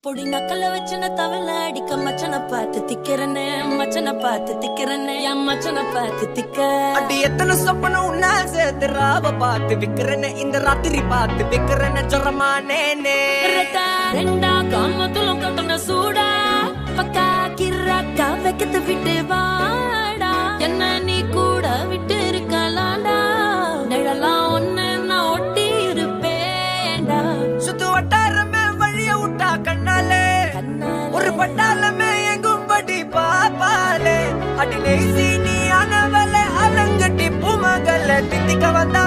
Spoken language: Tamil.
பொடி நக்கல வச்சுன தவள அடிக்க மச்சனை பார்த்து திக்கிறனே மச்சனை பார்த்து திக்கிறனே என் மச்சனை பார்த்து திக்க அடி எத்தனை சொப்பன உன்னா சேர்த்து ராவ பார்த்து விக்கிறனே இந்த ராத்திரி பார்த்து விக்கிறனே ஜொரமானே ரெண்டா காமத்துலம் கட்டண சூடா பக்கா கிராக்கா வைக்கத்து விட்டு வாடா என்ன நீ கூட விட்டு இருக்கலாடா நிழலாம் ஒன்னு நான் ஒட்டி இருப்பேன்டா சுத்து வட்டாரமே வழிய விட்டா கண்ணாலே ஒரு பட்டாளமே எங்கும் படி பாப்பாலே அடி நெய்சி நீ ஆனவளே அலங்கட்டி பூமகள தித்திக்க வந்தா